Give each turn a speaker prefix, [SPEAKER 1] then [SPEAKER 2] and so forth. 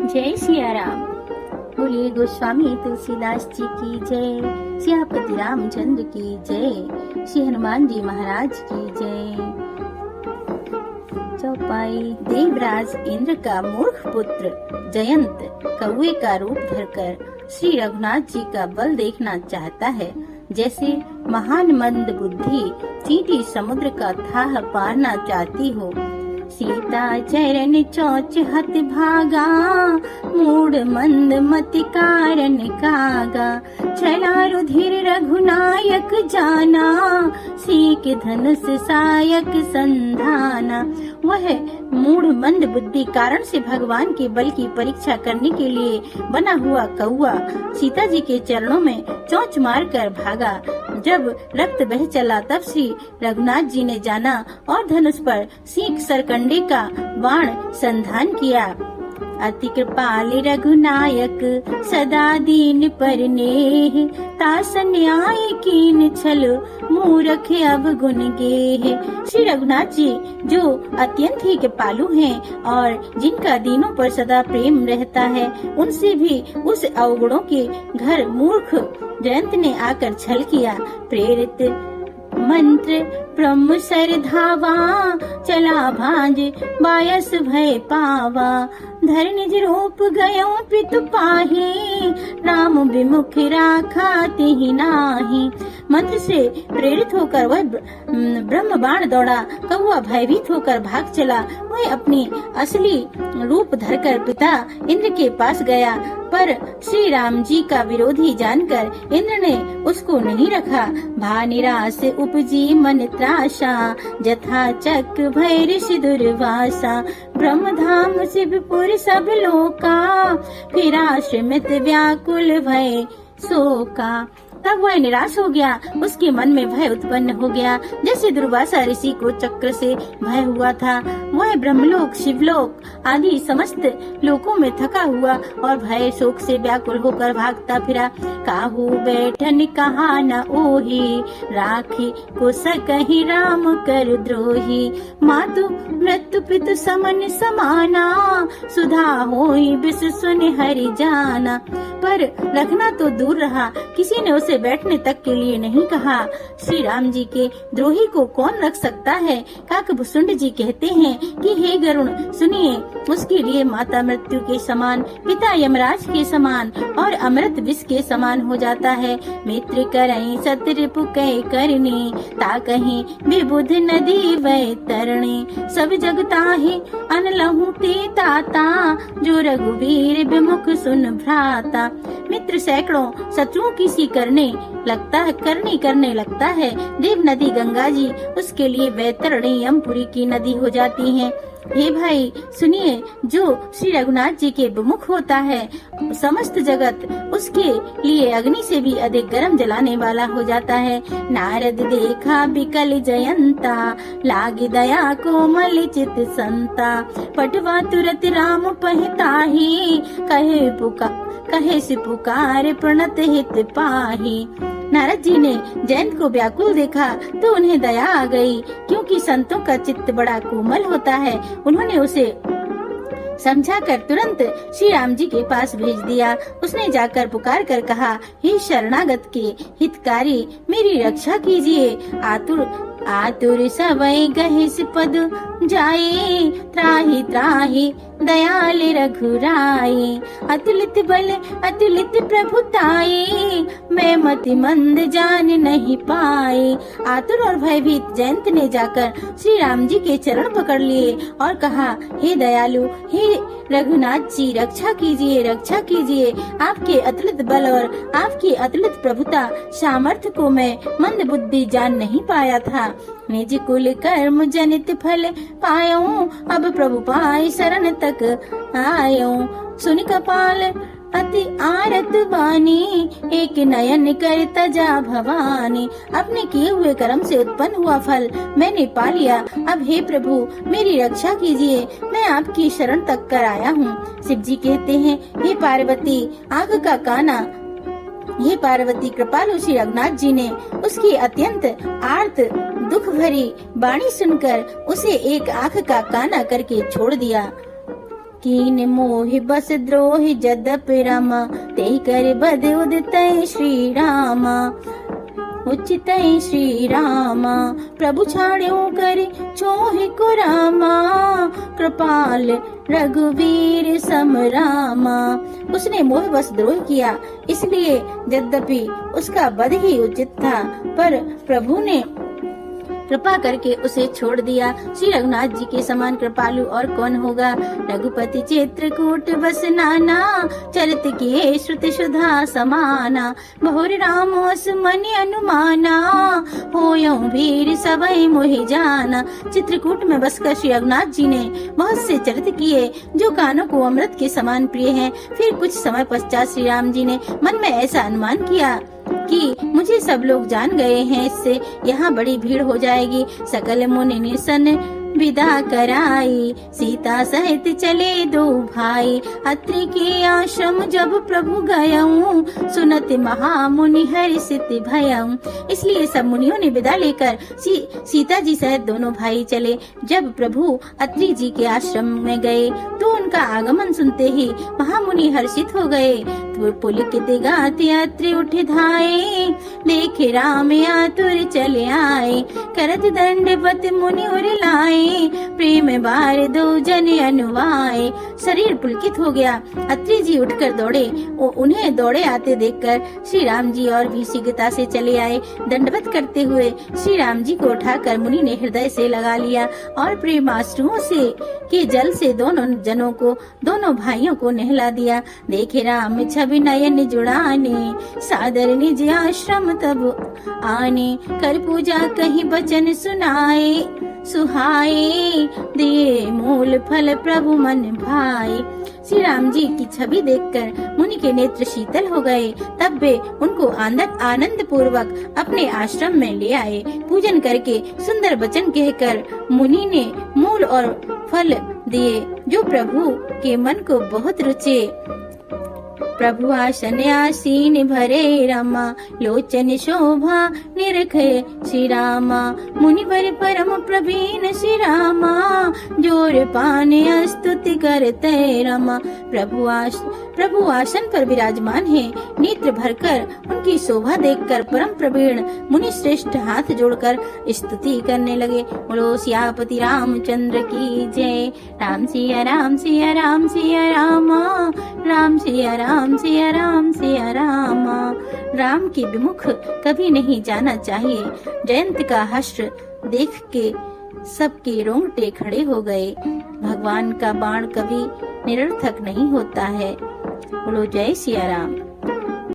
[SPEAKER 1] जय सिया राम। बोलिए गोस्वामी तुलसीदास जी की जय, सियापति रामचंद्र की जय, श्री हनुमान जी महाराज की जय। चौपाई। देवराज इंद्र का मूर्ख पुत्र जयंत कौवे का रूप धरकर श्री रघुनाथ जी का बल देखना चाहता है। जैसे महान मंद बुद्धि चींटी समुद्र का थाह पारना चाहती हो। सीता चरण चौच हत भागा, मूड मंद मति कारण कागा। चला रुधिर रघुनायक जाना, सीख धनुष सायक संधाना। वह मूढ़ मंद बुद्धि कारण से भगवान के बल की परीक्षा करने के लिए बना हुआ कौआ सीता जी के चरणों में चोंच मारकर भागा। जब रक्त बह चला तब श्री रघुनाथ जी ने जाना और धनुष पर सीख सरकंडे का बाण संधान किया। अति कृपाल रघुनायक सदा दीन पर नेह, तास न्याय कीन छल मूरख अब गुण गेह। श्री रघुनाथ जी जो अत्यंत ही कृपालु हैं और जिनका दीनों पर सदा प्रेम रहता है, उनसे भी उस अवगुणों के घर मूर्ख जयंत ने आकर छल किया। प्रेरित मंत्र ब्रह्म सर धावा, चला भांज बायस भय पावा। धर निज रूप गयो पितु पाही, राम विमुख राखा तिहि नाही। मंत्र से प्रेरित होकर वह ब्रह्म बाण दौड़ा। कौआ भयभीत होकर भाग चला। वह अपनी असली रूप धरकर पिता इंद्र के पास गया, पर श्री राम जी का विरोधी जानकर इंद्र ने उसको नहीं रखा। भा निराश उपजी मन त्रासा, जथा चक भय ऋषि दुर्वासा। ब्रह्म धाम शिवपुर सब लोका, फिर आश्रमित व्याकुल भय शोका। तब वह निराश हो गया। उसके मन में भय उत्पन्न हो गया, जैसे दुर्वासा ऋषि को चक्र से भय हुआ था। वह ब्रह्मलोक शिवलोक आदि समस्त लोकों में थका हुआ और भय शोक से व्याकुल होकर भागता फिरा। काहू बैठन कहा न ओही, राखी को सकहि राम कर द्रोही। मातु मृत्यु पितु समन समाना, सुधा होई बिस सुन हरि जाना। पर रखना तो दूर रहा, किसी ने उसे बैठने तक के लिए नहीं कहा। श्री राम जी के द्रोही को कौन रख सकता है। काकभुसुंड जी कहते हैं कि हे गरुण सुनिए, उसके लिए माता मृत्यु के समान, पिता यमराज के समान और अमृत विष के समान हो जाता है। मित्र करई सत्र पुकै करनी, ता कहीं विबुध नदी वै तरणी। सब जगता ही अनलहु ते ताता, जो रघुवीर विमुख सुन भ्राता। मित्र सैकड़ों शत्रुओं की सी करने लगता है। देव नदी गंगा जी उसके लिए वैतरणी यमपुरी की नदी हो जाती हैं। हे भाई सुनिए, जो श्री रघुनाथ जी के विमुख होता है, समस्त जगत उसके लिए अग्नि से भी अधिक गर्म जलाने वाला हो जाता है। नारद देखा बिकल जयंता, लागी दया कोमल चित संता। पटवा तुरत राम पहिताही, कहे से पुकार प्रणत हित पाही। नारद जी ने जयंत को व्याकुल देखा तो उन्हें दया आ गई, क्योंकि संतों का चित्त बड़ा कोमल होता है। उन्होंने उसे समझाकर तुरंत श्री राम जी के पास भेज दिया। उसने जाकर पुकार कर कहा, हे शरणागत के हितकारी, मेरी रक्षा कीजिए। आतुर सवै गहिस पद जाए, त्राहि त्राहि दयाल रघुराई। अतुलित बल अतुलित प्रभुताई, मैं मति मंद जान नहीं पाए। आतुर और भयभीत जयंत ने जाकर श्री राम जी के चरण पकड़ लिए और कहा, हे दयालु, हे रघुनाथ जी, रक्षा कीजिए। आपके अतुलित बल और आपकी अतुलित प्रभुता सामर्थ्य को मैं मंद बुद्धि जान नहीं पाया था। निज कुल कर्म जनित फल पायो, अब प्रभु पाए शरण तक आयो। सुन कपाल अति आरत बानी, एक नयन कर तजा भवानी। अपने किए हुए कर्म से उत्पन्न हुआ फल मैंने पा लिया। अब हे प्रभु मेरी रक्षा कीजिए, मैं आपकी शरण तक कर आया हूँ। शिव जी कहते हैं, हे पार्वती आग का काना, हे पार्वती कृपालु श्री रघुनाथ जी ने उसकी अत्यंत आर्त दुख भरी वाणी सुनकर उसे एक आंख का काना करके छोड़ दिया। कीन मोहि बस द्रोहि जदपि रमा, ते कर बद उदितै श्री रामा। उचितै श्री रामा, प्रभु छाड़्यो करे छोहि को रामा, कृपाल रघुवीर सम रामा। उसने मोह बस द्रोह किया, इसलिए यद्यपि उसका वध ही उचित था, पर प्रभु ने कृपा करके उसे छोड़ दिया। श्री रघुनाथ जी के समान कृपालु और कौन होगा। रघुपति चित्रकूट बस नाना, चरित किए श्रुति सुधा समाना। बहुर राम अस मन अनुमाना, होयौ वीर सबई मोहि जाना। चित्रकूट में बसकर श्री रघुनाथ जी ने बहुत से चरित किए जो कानों को अमृत के समान प्रिय हैं। फिर कुछ समय पश्चात श्री राम जी ने मन में ऐसा अनुमान किया कि मुझे सब लोग जान गए हैं, इससे यहाँ बड़ी भीड़ हो जाएगी। सकल मुनि निसन विदा कराई, सीता सहित चले दो भाई। अत्रि के आश्रम जब प्रभु गयऊं, सुनत महामुनि हर्षित भयऊं। इसलिए सब मुनियों ने विदा लेकर सीता जी सहित दोनों भाई चले। जब प्रभु अत्रि जी के आश्रम में गए तो उनका आगमन सुनते ही महामुनि हर्षित हो गए। पुलकित गाते अत्रि उठ धाये, देखे राम आतुर चले आए। करत दंडवत मुनि उर लाए, प्रेम बार दो जन अनुवाए। शरीर पुलकित हो गया। अत्रि जी उठकर दौड़े। उन्हें दौड़े आते देखकर श्री राम जी और भी शीघ्रता से चले आए। दंडवत करते हुए श्री राम जी को उठाकर मुनि ने हृदय से लगा लिया और प्रेमाश्रुओं से के जल से दोनों भाइयों को नहला दिया। देखे राम छवि नयन जुड़ाने, सादर निज आश्रम तब आने। कर पूजा कहीं बचन सुनाए, सुहाए दिए मूल फल प्रभु मन भाए। श्री राम जी की छवि देखकर मुनि के नेत्र शीतल हो गए। तब वे उनको आनंद पूर्वक अपने आश्रम में ले आए। पूजन करके सुंदर वचन कहकर मुनि ने मूल और फल दिए जो प्रभु के मन को बहुत रुचे। प्रभु आसन आसीन भरे रमा, लोचन शोभा निरखे श्री रामा। मुनिवर परम प्रवीण श्री रामा, जोर पाने स्तुति करते रमा। प्रभु आसन पर विराजमान है। नेत्र भरकर उनकी शोभा देखकर परम प्रवीण मुनि श्रेष्ठ हाथ जोड़कर स्तुति करने लगे। बोलो सियापति रामचंद्र की जय। राम सिया राम सिया राम सिया रामा, राम सिया राम सिया राम सिया रामा। राम के विमुख कभी नहीं जाना चाहिए। जयंत का हर्ष देख के सबके रोंगटे खड़े हो गए। भगवान का बाण कभी निरर्थक नहीं होता है। बोलो जय सिया राम।